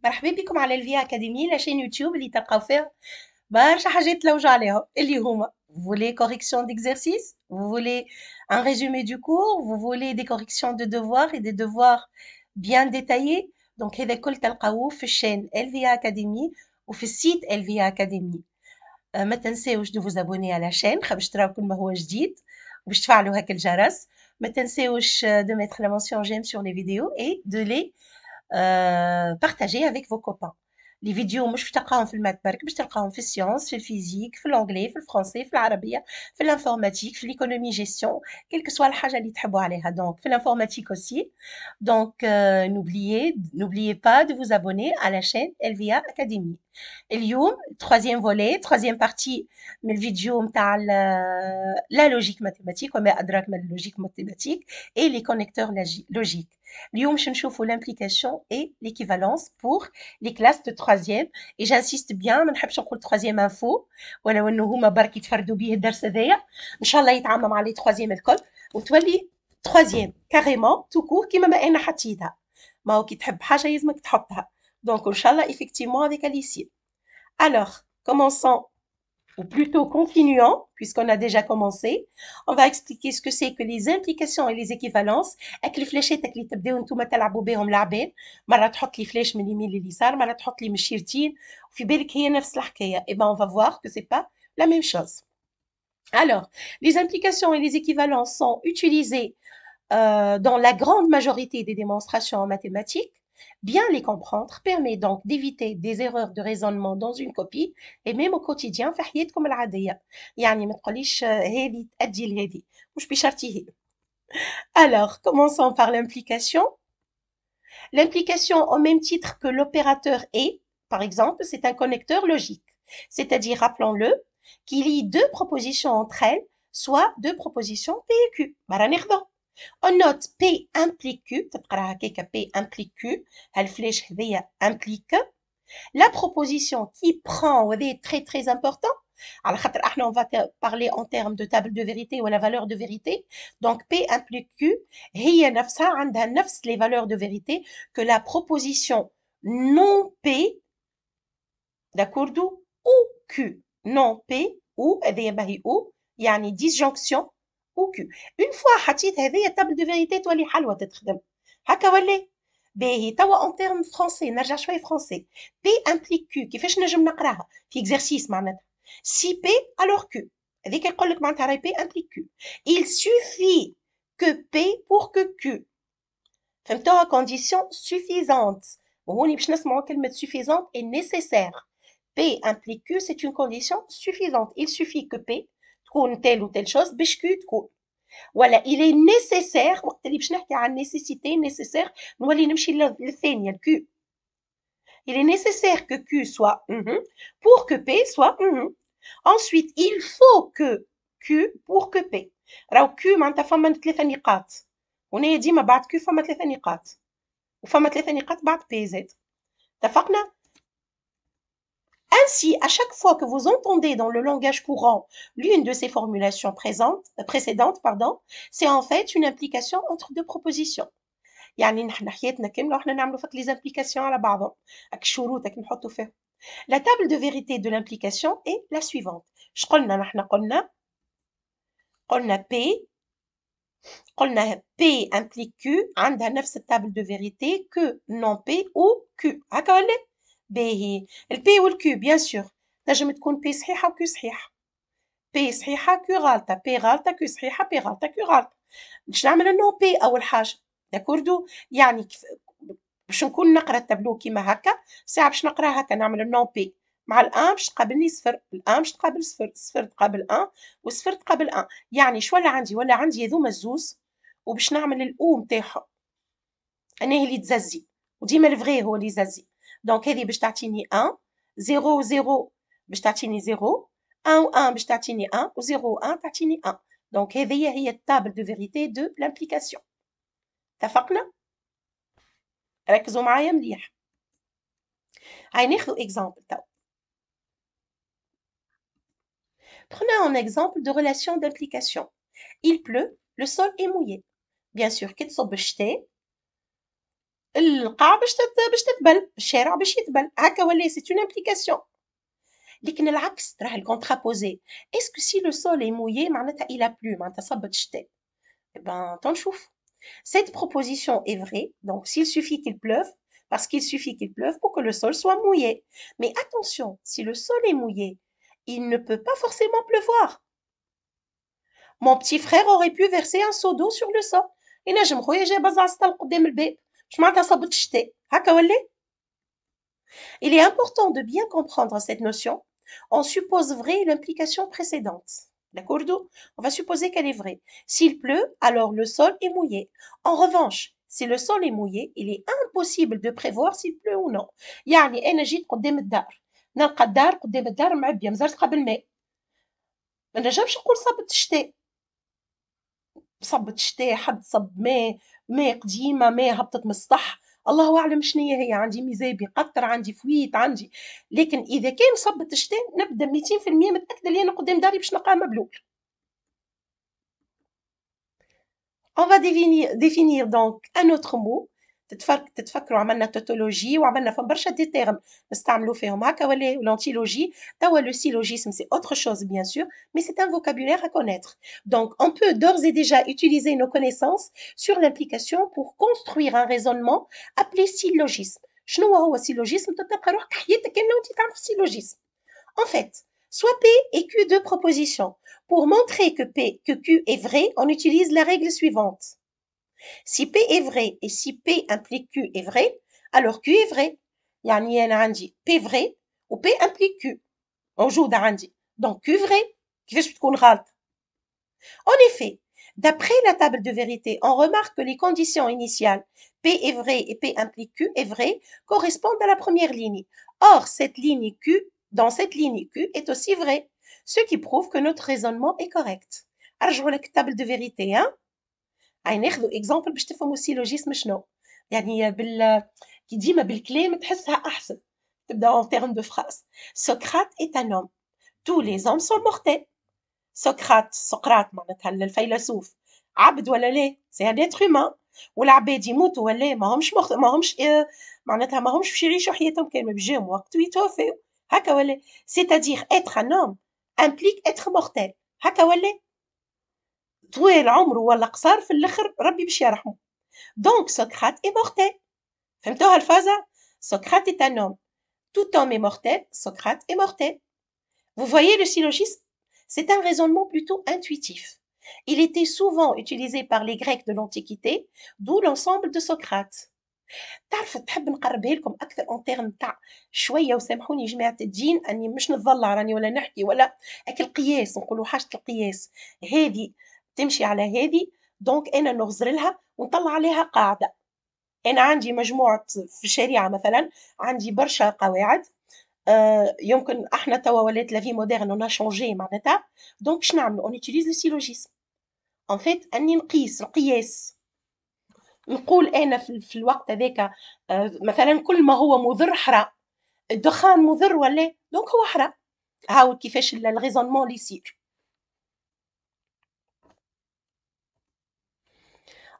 مرحبا بكم على الفي اكاديمي لاشين يوتيوب اللي تلقاو فيها برشا حاجات تلوجوا عليها اللي هما vous voulez correction d'exercice, vous voulez un résumé du cours, vous voulez des corrections de devoirs et des devoirs bien détaillés. Donc هذا الكل تلقاوه في الشين LVA Academy وفي السيت LVA Academy. ما تنساوش دو vous abonner à la chaîne باش تراو كل ما هو جديد وباش تفعلوا هاك الجرس. ما تنساوش de mettre la mention j'aime sur les vidéos et de les partagez avec vos copains. Les vidéos مش باش تلقاهم في الماث برك باش تلقاهم في السيونس في الفيزيك في الانجلي في الفرنسي في العربيه في الانفورماتيك في l'économie gestion quelle que soit الحاجه اللي تحبوا عليها donc في l'informatique aussi donc n'oubliez pas de vous abonner à la chaîne LVA Academy. اليوم troisième volet troisième partie من الفيديو نتاع la logique mathématique وما أدراك ما اللوجيك mathématique et les connecteurs logiques. اليوم باش نشوفوا l'implication et l'équivalence pour les classes de troisième et j'insiste bien ما نحبش نقول troisième info ولو انه هما برك يتفردوا به الدرس هذايا ان شاء الله يتعمم على troisième الكل وتولي troisième carrément tout court كيما ما انا حطيتها ما هو كي تحب حاجه يلزمك تحطها donc ان شاء الله effectivement avec Alicia. Alors commençons ou plutôt continuons, puisqu'on a déjà commencé, on va expliquer ce que c'est que les implications et les équivalences. avec les fléchettes اللي تبداو نتوما تلعبوا بهم لاعبين مره تحط لي فلاش من اليمين لليسار مره تحط لي مشيرتين وفي بالك هي نفس الحكايه et ben on va voir que c'est pas la même chose. Alors les implications et les équivalences sont utilisées dans la grande majorité des démonstrations en mathématiques. Bien les comprendre permet donc d'éviter des erreurs de raisonnement dans une copie et même au quotidien في حياتكم العادية. يعني ما تقوليش هذه تأدي لهذه مش بشرطي هي. Alors, commençons par l'implication. L'implication au même titre que l'opérateur est, par exemple, c'est un connecteur logique. C'est-à-dire, rappelons-le, qui lie deux propositions entre elles, soit deux propositions P et Q. مرة ناخذهم. On note P implique Q, تقراها كيكا P implique Q, هالفلاش هذيا implique. La proposition qui prend, vous voyez, très très important. Alors, on va parler en termes de table de vérité ou la valeur de vérité. Donc, P implique Q, هي نفسها عندها نفس les valeurs de vérité que la proposition non P, d'accord, ou Q. Non P ou هذيا باهي ou يعني disjonction ou Q. Une fois حطيت هذيا table de vérité تولي حلوة تتخدم. هكا ولا؟ باهي توا en termes français نرجع شوية français. P implique Q كيفاش نجم نقراها؟ في exercice معناتها. Si P alors Q. هذيك يقول لك معناتها راهي P implique Q. Il suffit que P pour que Q. فهمتوها condition suffisante. وهوني باش نسمعوا كلمة suffisante et nécessaire. P implique Q, c'est une condition suffisante. Il suffit que P تكون telle ou telle chose باش Q تكون. Voilà, il est nécessaire وقت اللي باش نحكي عن nécessité nécessaire نولي نمشي للثانية Q. Il est nécessaire que Q soit pour que P soit Ensuite, il faut que Q pour que P. راهو Q معناتها فما ثلاثة نقاط. هنا ديما بعد Q فما ثلاثة نقاط. وفما ثلاثة نقاط بعد P زاد. اتفقنا؟ Ainsi, à chaque fois que vous entendez dans le langage courant l'une de ces formulations précédentes, c'est en fait une implication entre deux propositions. يعني نحن حياتنا كاملة وإحنا نعملوا فك les implications على بعضهم. هاك الشروط هاك نحطوا فيهم. La table de vérité de l'implication est la suivante. اش قلنا نحن قلنا P implique Q عندها نفس table de vérité que non P ou Q. هكا ولا؟ باهي البي والكيو بيان سور تنجم تكون بي صحيحه وكيو صحيحه بي صحيحه كيو غالطه بي غالطه كيو صحيحه بي غالطه كيو غالطه باش نعمل النو بي اول حاجه داكوردو يعني باش نكون نقرا التابلو كيما هكا ساعه باش نقرا هكا نعمل النو بي مع الان باش تقابلني صفر الان باش تقابل صفر صفر تقابل ان وصفر تقابل ان يعني شو ولا عندي هذوما الزوز وباش نعمل الاو نتاعهم انا هي اللي تززي وديما الفغي هو اللي يززي دونك هذه باش تعطيني 1 0 0 باش تعطيني 0 1 1 باش تعطيني 1 و 0 1 تعطيني 1 دونك هذه هي التابل دو فيريتي دو لامبليكاسيون. اتفقنا؟ ركزوا معايا مليح. هاي ناخذ اكزامبل تو. Prenons un exemple de relation d'implication. Il pleut, le sol est mouillé. Bien sûr كي تصب الشتاء القاع باش تتبل، الشارع باش يتبل، هكا ولا سي اون امبليكاسيون. لكن العكس راه الكونترابوزي، اسكو سي لو سول اي مويي معناتها إلا بلو معناتها صبت الشتاء. Eh ben, تنشوف. Cette proposition est vraie, donc s'il suffit qu'il pleuve, parce qu'il suffit qu'il pleuve pour que le sol soit mouillé. Mais attention, si le sol est mouillé, il ne peut pas forcément pleuvoir. Mon petit frère aurait pu verser un seau d'eau sur le sol. ينجم خويا جاب زعزطة قدام الباب، مش معناتها صبت الشتاء، هكا ولا؟ Il est important de bien comprendre cette notion. On suppose vraie l'implication précédente. D'accord? On va supposer qu'elle est vraie. S'il pleut, alors le sol est mouillé. En revanche, si le sol est mouillé, il est impossible de prévoir s'il pleut ou non. يعني أنا جيت قدام الدار، نلقى الدار قدام الدار معبية مزرزقة بالماء. ما نجمش نقول صبت الشتاء. صبت شتاء، حد صب ماء قديمة، ماء هبطت من السطح، الله أعلم شنيا هي، عندي ميزاب يقطر، عندي فويت، عندي. لكن إذا كان صبت الشتاء نبدا 200% متأكدة اللي أنا قدام داري باش نلقاه مبلول. On va définir donc un autre mot. تتفكروا عملنا tautologie وعملنا فهم برشا دي termes نستعملوا فيهم هكا ولا l'antilogie. توا le syllogisme c'est autre chose bien sûr, mais c'est un vocabulaire à connaître. Donc on peut d'ores et déjà utiliser nos connaissances sur l'implication pour construire un raisonnement appelé syllogisme. شنو هو syllogisme؟ تتلقى روحك حياتك كاملة وانت تعرف syllogisme. En fait, soit P et Q deux propositions. Pour montrer que Q est vrai, on utilise la règle suivante. Si P est vrai et si P implique Q est vrai, alors Q est vrai. يعني أنا عندي P vrai ou P implique Q. موجودة عندي. Donc Q vrai. كيفاش بتكون غلط؟ En effet, d'après la table de vérité, on remarque que les conditions initiales P est vrai et P implique Q est vrai correspondent à la première ligne. Or, dans cette ligne Q est aussi vrai, ce qui prouve que notre raisonnement est correct. أرجعوا لك table de vérité hein. ناخذوا اكزامبل باش تفهموا السيلوجيزم شنو. يعني كي ديما بالكلام تحسها احسن. تبدا en termes de phrase. Socrate est un homme. Tous les hommes sont mortels. سقراط معناتها الفيلسوف عبد ولا لا؟ سي ان اتر هيومان. والعباد يموتوا ولا ما همش معناتها ما همش باش يعيشوا حياتهم كامله، بيجيهم وقت ويتوفوا هكا ولا؟ سيتادير اتر ان هوم امبليك اتر مورتيل هكا ولا؟ طويل عمره ولا قصار في الاخر ربي باش يرحمه. دونك سقراط اي مورتيل. فهمتوها الفازة؟ سقراط est un homme. Tout homme est mortel. Socrate est mortel. Vous voyez le syllogisme? C'est un raisonnement plutôt intuitif. Il était souvent utilisé par les Grecs de l'Antiquité, d'où l'ensemble de Socrate. تعرفوا تحب نقربها لكم اكثر اون تيرم تاع شويه، وسامحوني جماعه الدين اني مش نتظلع راني ولا نحكي ولا اكل قياس، نقولوا حاجه القياس هذه تمشي على هذه. دونك انا نغزر لها ونطلع عليها قاعده. انا عندي مجموعه في الشريعه مثلا، عندي برشا قواعد. يمكن احنا توا ولات لا في موديرن اون شونجي معناتها. دونك شنو نعملوا؟ اون يوتيليز لو سيلوجيسم. ان فيت اني نقيس القياس. نقول انا في الوقت هذاك مثلا كل ما هو مضر حرام. الدخان مضر ولا؟ دونك هو حرام. هاو كيفاش الغيزونمون اللي يصير.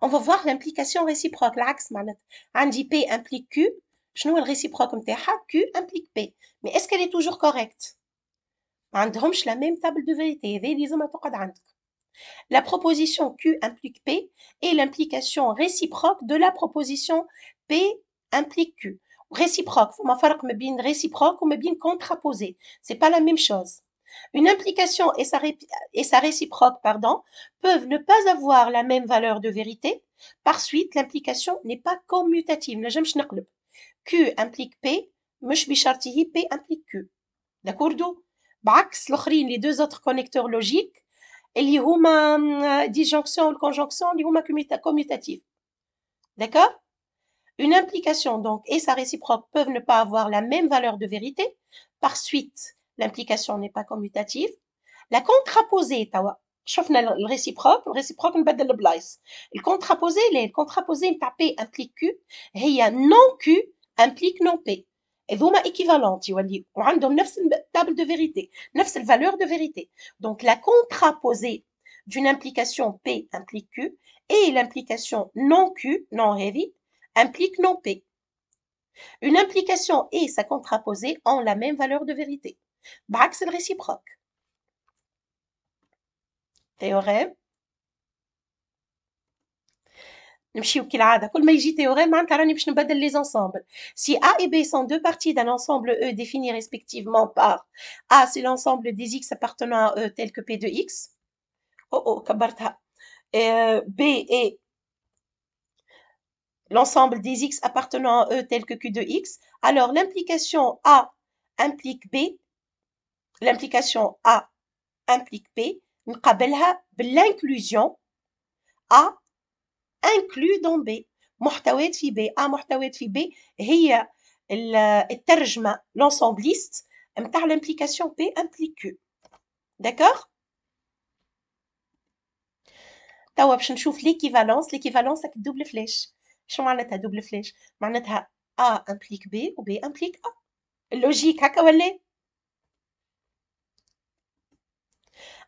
On va voir l'implication réciproque. العكس معناتها عندي P implique Q. شنو هو الريسيبروك نتاعها؟ Q implique P. Mais est-ce qu'elle est toujours correcte؟ ما عندهمش la même table de vérité. هذه لازم تقعد عندك. La proposition Q implique P et l'implication réciproque de la proposition P implique Q. Réciproque, فما فرق ما بين réciproque وما بين contraposé. C'est pas la même chose. Une implication et sa réciproque, pardon, peuvent ne pas avoir la même valeur de vérité. Par suite, l'implication n'est pas commutative. نجمش نقلب. Q implique P, مش بشرطه P implique Q. D'accord? بعكس الاخرين les deux autres connecteurs logiques اللي هما disjonction ou conjonction اللي هما commutatifs. D'accord? Une implication donc et sa réciproque peuvent ne pas avoir la même valeur de vérité. Par suite, l'implication n'est pas commutative. La contraposée توا شفنا الريسيبروك نبدل البلايص. الكونترابوزي نتاع P implique Q هي non Q implique non P. هذوما équivalentes يوليو وعندهم نفس التابل de vérité، نفس الفالور de vérité. Donc la contraposée d'une implication P implique Q et l'implication non Q non heavy implique non P. Une implication et sa contraposée ont la même valeur de vérité. بعكس le réciproque. Théorème. نمشيو كالعادة كل ما يجي théorème معناتها راني باش نبدل les ensembles. Si A et B sont deux parties d'un ensemble E défini respectivement par A c'est l'ensemble des X appartenant à E tel que P de X. Oh, كبرتها. B est l'ensemble des X appartenant à E tel que Q de X. Alors l'implication A implique B. L'implication A implique B. نقابلها بالinclusion A inclus dans B. محتويات في B. A محتويات في B هي الترجمة l'ensembliste متاع l'implication P implique Q. D'accord؟ توا باش نشوف l'équivalence. L'équivalence avec double flèche. شو معناتها double flèche؟ معناتها A implique B و B implique A. Logique هكا ولا؟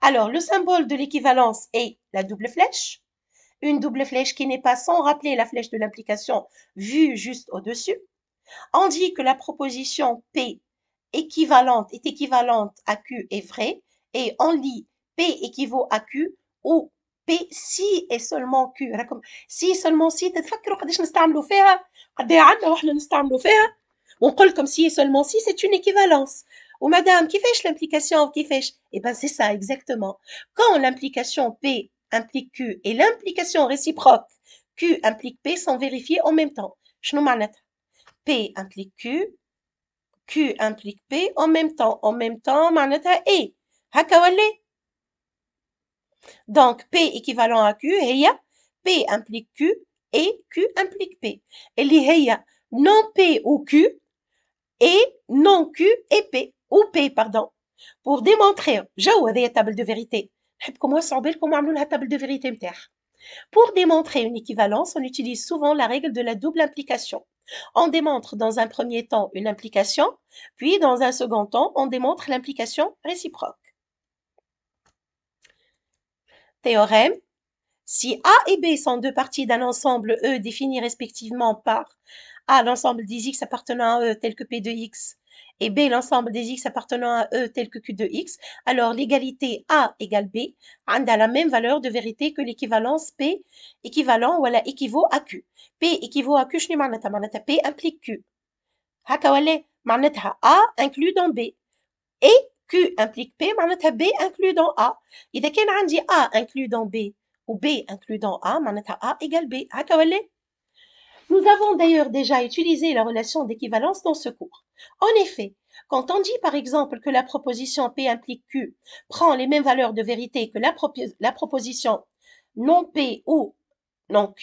Alors, le symbole de l'équivalence est la double flèche. Une double flèche qui n'est pas sans rappeler la flèche de l'implication vue juste au-dessus. On dit que la proposition P équivalente est équivalente à Q est vraie et on lit P équivaut à Q ou P si et seulement Q. راكم si seulement si تتفكروا قداش نستعملوا فيها قد ايه عندنا واحنا نستعملوا فيها ونقول لكم si et seulement si c'est une équivalence. Ou madame, كيفاش l'implication كيفاش Eh ben c'est ça exactement. Quand l'implication P implique Q et l'implication réciproque Q implique P sont vérifiées en même temps. شنو معناتها P implique Q, Q implique P en même temps معناتها et هكا ولا donc P équivalent à Q هي P implique Q et Q implique P اللي هي non P ou Q et non Q et P ou P pardon pour démontrer جو هذه table de vérité نحبكم وسعوا بالكم وعملوا لها table de vérité نتاعها. Pour démontrer une équivalence, on utilise souvent la règle de la double implication. On démontre dans un premier temps une implication, puis dans un second temps, on démontre l'implication réciproque. Théorème. Si A et B sont deux parties d'un ensemble E défini respectivement par A l'ensemble des X appartenant à E tel que P de X et B l'ensemble des X appartenant à E tel que Q de X, alors l'égalité A égale B a la même valeur de vérité que l'équivalence P équivalent ou équivaut à Q. P équivaut à Q شنو معناتها؟ معناتها P implique Q. هكا ولا معناتها A inclus dans B et Q implique P معناتها B inclus dans A. إذا كان عندي A inclus dans B ou B inclus dans A معناتها A égale B. هكا ولا؟ Nous avons d'ailleurs déjà utilisé la relation d'équivalence dans ce cours. En effet, quand on dit par exemple que la proposition P implique Q prend les mêmes valeurs de vérité que la proposition non P ou non Q,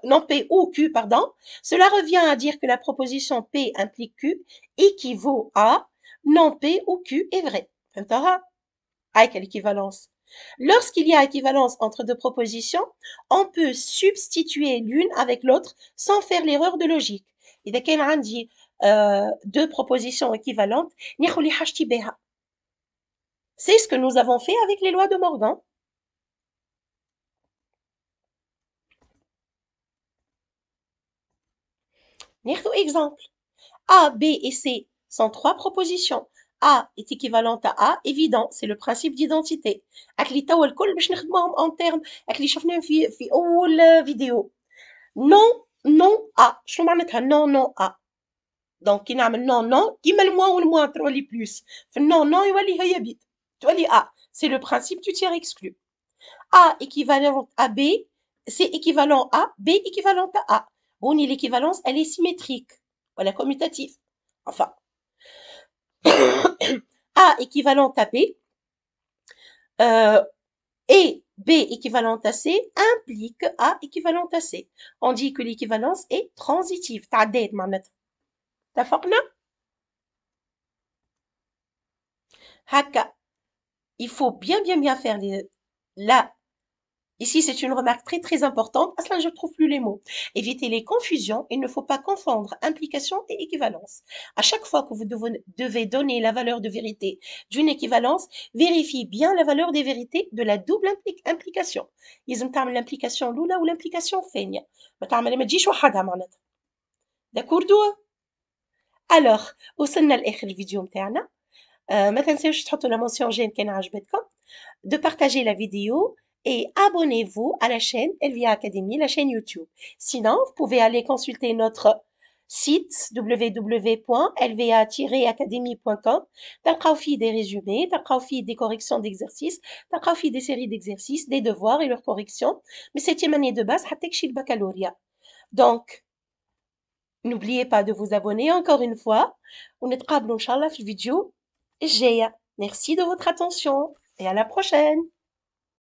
non P ou Q, pardon, cela revient à dire que la proposition P implique Q équivaut à non P ou Q est vrai. فهمتها؟ هاي l'équivalence. Lorsqu'il y a équivalence entre deux propositions, on peut substituer l'une avec l'autre sans faire l'erreur de logique. إذا كان عندي deux propositions équivalentes, ناخذ اللي حاجتي بها. C'est ce que nous avons fait avec les lois de Morgan. ناخذ exemple. A, B et C sont trois propositions. A est équivalente à A, évident, c'est le principe d'identité. اللي توا الكل باش نخدموهم en termes اللي شفناهم في أول فيديو. Non, non A. شنو معناتها non, non A؟ دونك كي نعمل non, non كيما الموان والموان تولي بلوس. في non, non يولي هي بيت. تولي A. C'est le principe du tiers exclu. A équivalent à B, C équivalent à B équivalent à A. هوني l'équivalence elle est symétrique. Voilà commutative. Enfin. A équivalent à B et B équivalent à C implique A équivalent à C. On dit que l'équivalence est transitive. تعديت معناتها. اتفقنا؟ هكا. Il faut bien faire la Ici, c'est une remarque très très importante. Aslan, je ne trouve plus les mots. Évitez les confusions. Il ne faut pas confondre implication et équivalence. À chaque fois que vous devez donner la valeur de vérité d'une équivalence, vérifiez bien la valeur des vérités de la double implication. لازم تعمل l'implication الأولى ou l'implication الثانية. ما تجيش وحدها معناتها. داكوردو؟ alors وصلنا لاخر الفيديو متاعنا. ما تنساوش تحطوا la mention j'aime كان عجبتكم, de partager la vidéo et abonnez-vous à la chaîne LVA Academy, la chaîne YouTube. Sinon, vous pouvez aller consulter notre site www.lva-academy.com. تلقاو فيه des résumés, تلقاو فيه des corrections d'exercices, تلقاو فيه des séries d'exercices, des devoirs et leurs corrections. Mais septième année de base, حتى كشي البكالوريا. Donc, n'oubliez pas de vous abonner encore une fois. ونتقابلوا إن شاء الله في الفيديو الجاية. Merci de votre attention et à la prochaine.